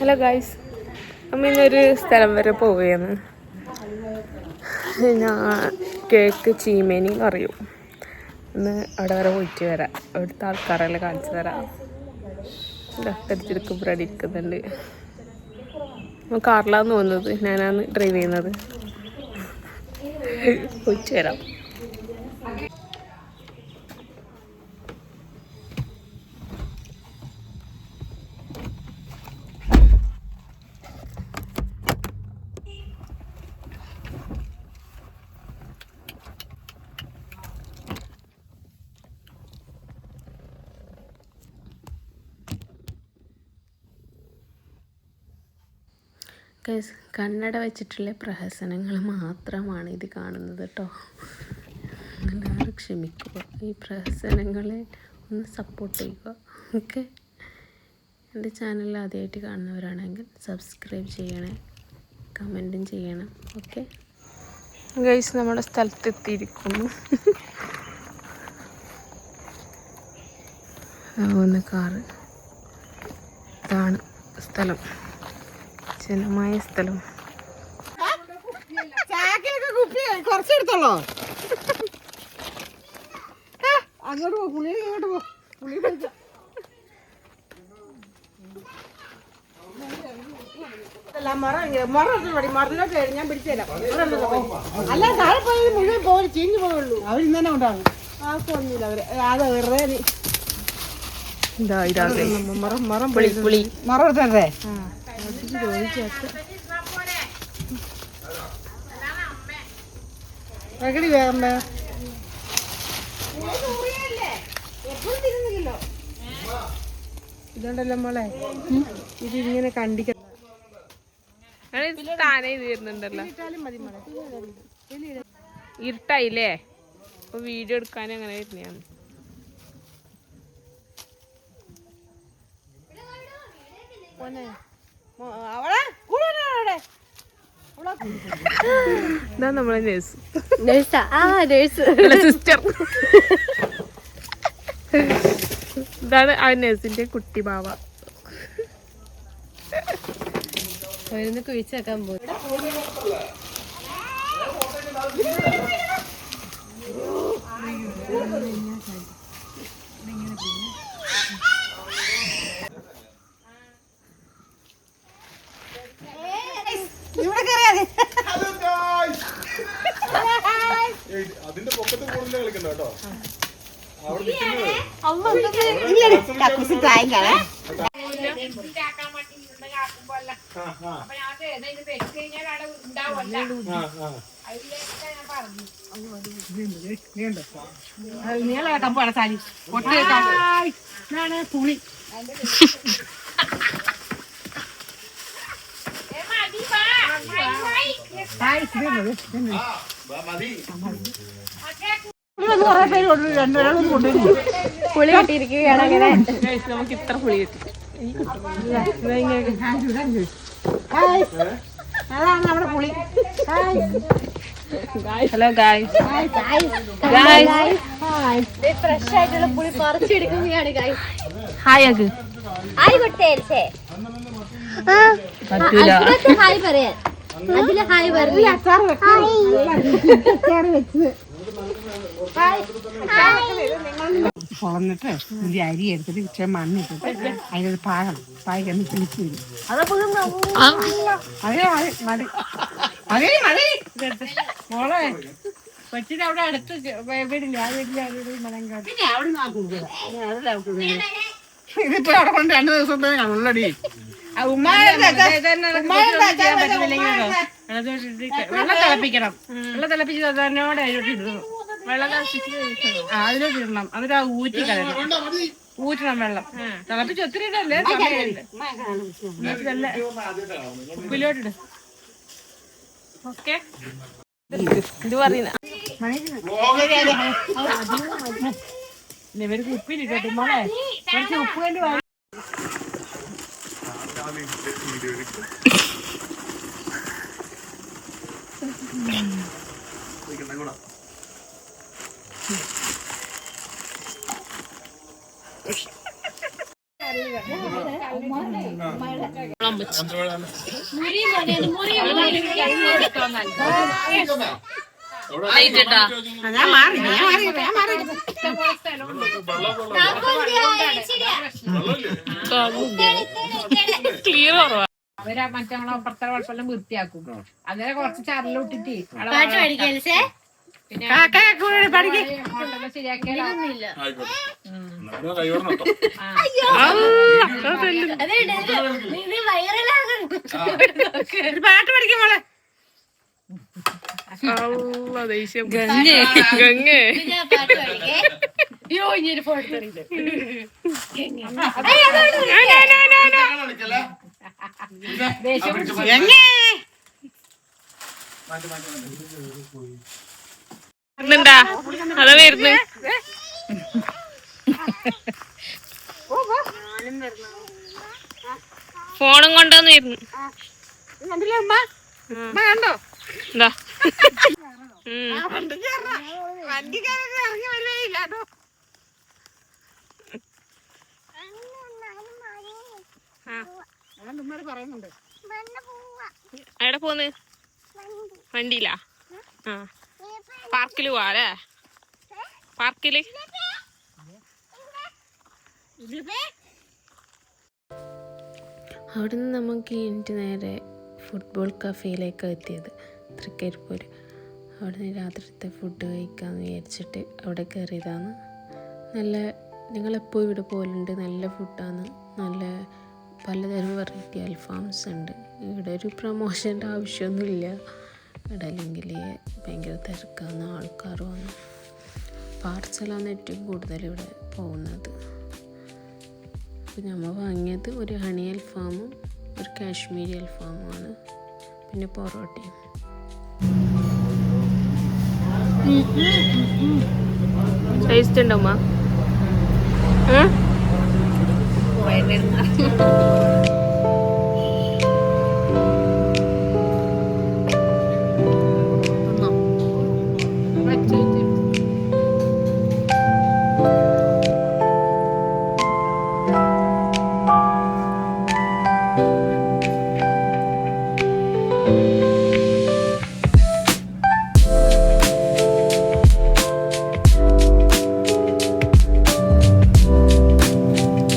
Hello guys, അമ്മ ഇന്നൊരു സ്ഥലം വരെ പോവുകയാണ്. ഞാൻ കേക്ക് ചീമേനി എന്ന് പറയും. ഇന്ന് അവിടെ വരെ പോയിട്ട് വരാം. അവിടുത്തെ ആൾക്കാരെല്ലാം കാണിച്ചു തരാം. തിരിച്ചെടുക്കും ബ്രെഡ് ഇരിക്കുന്നുണ്ട്. കാറിലാന്ന് തോന്നുന്നത്, ഞാനാണ് ഡ്രൈവ് ചെയ്യുന്നത്. പോയിട്ട് വരാം. കണ്ണട വെച്ചിട്ടുള്ള പ്രഹസനങ്ങൾ മാത്രമാണ് ഇത് കാണുന്നത് കേട്ടോ. എല്ലാവരും ക്ഷമിക്കുക, ഈ പ്രഹസനങ്ങളെ ഒന്ന് സപ്പോർട്ട് ചെയ്യുക. ഓക്കെ, എൻ്റെ ചാനൽ ആദ്യമായിട്ട് കാണുന്നവരാണെങ്കിൽ സബ്സ്ക്രൈബ് ചെയ്യണേ, കമൻറ്റും ചെയ്യണം. ഓക്കെ ഗൈസ്, നമ്മുടെ സ്ഥലത്തെത്തിയിരിക്കുന്നു. ഒന്ന് കാറ്, ഇതാണ് സ്ഥലം, ജനമായ സ്ഥലം. കുറച്ചെടുത്തോളോ, അങ്ങോട്ട് പോ, പുളി ഇങ്ങോട്ട് പോ, പുളി മറന്നിട്ട് ഞാൻ പിടിച്ചുതരാം. അല്ല, താഴെ പോയി മുഴുവൻ പോയി ചീഞ്ഞു പോയുള്ളൂ. അവരിന്ന് തന്നെ ഉണ്ടാകും, ആർക്കൊന്നുമില്ല. അവര് അത് വെറുതെ മറ എടുത്തേ. പ്രകടി വേഗം ഇതുണ്ടല്ലോ മോളെ, ഇതിങ്ങനെ കണ്ടിക്ക താനേ തീർന്നുണ്ടല്ലോ. ഇരുട്ടായില്ലേ, അപ്പൊ വീഡിയോ എടുക്കാനും അങ്ങനെ വരുന്നതാണ്. ഇതാ നമ്മളെ നേഴ്സ്, സിസ്റ്റർ. ഇതാണ് ആ നേഴ്സിന്റെ കുട്ടി ബാവ. അവരൊന്ന് കുഴിച്ചാക്കാൻ പോകും. അതിന്റെ പൊക്കത്ത് കൂടുതൽ കളിക്കണ്ട കേട്ടോ. നീള സാരി തുണി പുളി കിട്ടിയിരിക്കുകയാണ്. അങ്ങനെ നമുക്ക് ഇത്ര പുളി കിട്ടി. അതാണ് നമ്മുടെ പുളി. ഹലോ ഗായ്സ്, ഫ്രഷ് ആയിട്ടുള്ള പുളി പറിച്ചെടുക്കുകയാണ് ഗായ്സ്. ഹായ് ആക്ക്. ഹായ് കൊടുത്തേ. ഹായ് പറയാൻ അതില് ഹായ് പറഞ്ഞു. അച്ചാറ് വെച്ച് പൊളന്നിട്ട് ഇതിന്റെ അരി എടുത്തിട്ട് ഇച്ചിരി മണ്ണിട്ടിട്ട് അതിനൊരു പാകണം. പാകന്ന് പിടിച്ചു വരും. മോളെ കൊച്ചിന്റെ അവിടെ അടുത്ത് വീടില്ല, ആ വീട്ടിലെ മലങ്കാട്. ഇതിപ്പോ അവിടെ കൊണ്ട് 2 ദിവസം ഉള്ളടി. വെള്ളം തിളപ്പിക്കണം. വെള്ളം തിളപ്പിച്ച് തന്നോടെ അതിലോട്ട് ഇടണം. വെള്ളം അതിലോട്ട് ഇടണം. എന്നിട്ട് ആ ഊറ്റി കളയണം. ഊറ്റണം വെള്ളം. തിളപ്പിച്ച് ഒത്തിരി ഇടല്ലേ, ഉപ്പിലോട്ടിട്. ഓക്കെ, ഇത് പറയുന്ന ഇവർക്ക് ഉപ്പിലിട്ടോ മോളെ, കുറച്ച് ഉപ്പ് കൊണ്ട് ക്ലിയർ കുറവാ. അവരാ മറ്റേ നമ്മളെ അപ്പുറത്തെ കുഴപ്പമെല്ലാം വൃത്തിയാക്കും. അങ്ങനെ കുറച്ച് ചരലിട്ടിട്ട് പിന്നെ ശരിയാക്കിയാലോ. പാട്ട് പഠിക്കും മോളെ. ദേഷ്യം ഗംഗേ അയ്യോ ഇനി ഫോട്ടോ വരുന്നുണ്ടാ? അതാ വരുന്നു. ഫോണും കൊണ്ടുവന്ന് വരുന്നു. കണ്ടോ? എന്താ ഇറങ്ങി വരുവേയില്ലാട്ടോ. പറയുന്നുണ്ട് എവിടെ പോന്ന്? വണ്ടിയിലാ? ആ പാർക്കില് പോവാ അല്ലേ? പാർക്കില് അവിടെ നിന്ന് നമുക്ക് കഴിഞ്ഞിട്ട് നേരെ ഫുട്ബോൾ കഫേയിലേക്കാണ് എത്തിയത്, തൃക്കരിപ്പൂർ. അവിടെ നിന്ന് രാത്രിത്തെ ഫുഡ് കഴിക്കാമെന്ന് വിചാരിച്ചിട്ട് അവിടെ കയറിയതാണ്. നല്ല ഞങ്ങളെപ്പോൾ ഇവിടെ പോലുണ്ട്, നല്ല ഫുഡാണ്. നല്ല പലതരം വെറൈറ്റി അൽഫാംസ് ഉണ്ട്. ഇവിടെ ഒരു പ്രൊമോഷൻ്റെ ആവശ്യമൊന്നുമില്ല. ഇവിടെ അല്ലെങ്കിൽ ഭയങ്കര തിരക്കാണ്, ആൾക്കാരുമാണ്. പാർസലാണ് ഏറ്റവും കൂടുതൽ ഇവിടെ പോകുന്നത്. അപ്പോൾ നമ്മൾ വാങ്ങിയത് ഒരു ഹണി അൽഫാമും ഒരു കാശ്മീരി അൽഫാമുമാണ്, പിന്നെ പൊറോട്ടയും. ടേസ്റ്റ് ഉണ്ടോ?